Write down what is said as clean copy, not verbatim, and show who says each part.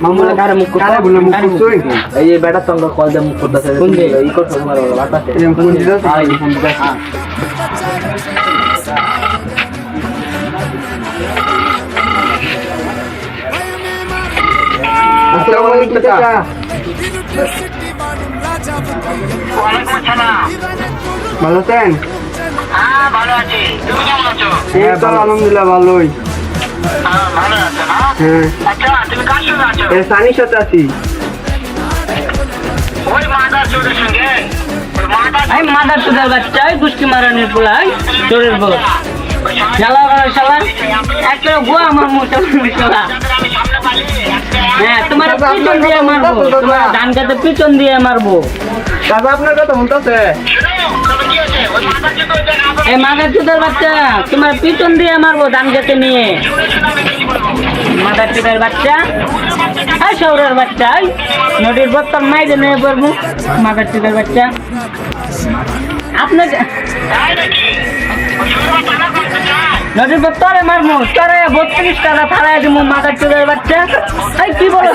Speaker 1: মামুলা কারে মুখ করতে বলে মুখ করছই
Speaker 2: এই যে বেটা সঙ্গ কল দে মুখ করতেছে
Speaker 1: কোন যে
Speaker 2: ই করতে তোমার বাতাসে
Speaker 1: ফোন দিছো
Speaker 2: আই ফোন দিছে
Speaker 1: আসসালামু আলাইকুম চাচা
Speaker 3: ওয়ালাইকুম আসসালাম।
Speaker 1: ভালো আছেন
Speaker 3: হ্যাঁ ভালো আছি, তুমি কেমন আছো?
Speaker 1: এই তো আলহামদুলিল্লাহ ভালোই
Speaker 3: হ্যাঁ ভালো আছো না?
Speaker 1: হ্যাঁ
Speaker 3: আচ্ছা তুমি কার সঙ্গে আছো?
Speaker 1: এই সানির সাথে আছি
Speaker 3: ওই মাদার চোরের সঙ্গে? ওই মাদার
Speaker 4: এই মাদার চোদার বাচ্চা ওই গুষ্টি মারানির পোলাই চোরের বউ শালা করে শালা একটা গো আমার মুখে শালা
Speaker 3: আমি সামনে পালিয়ে
Speaker 4: হ্যাঁ তোমার পিছন দিয়ে মারবো তোমার ধান কাতে পিছন দিয়ে মারবো
Speaker 1: দাদা আপনার কথা বলতেছে
Speaker 3: শুনো তবে কি হয়েছে? ওই মাদার চোর ওই জায়গা
Speaker 4: এই মাদার চোদার বাচ্চা তোমার পিছন দিয়ে মারবো ধান কাতে নিয়ে
Speaker 3: শুনে শুনে আমি বেশি বলবো।
Speaker 4: মাদার চোদার বাচ্চা এই শহরের বাচ্চা এই নদীর বত্তর মাইরে নিয়ে পড়বো মাদার চোদার বাচ্চা আপনাকে
Speaker 3: তাই নাকি? ওই শুনে টানা করতে চায়?
Speaker 4: নদীর বত্তরে মারবো তোরে 32 টাকা ফালাই দিব মাদার চোদার বাচ্চা এই কি বলো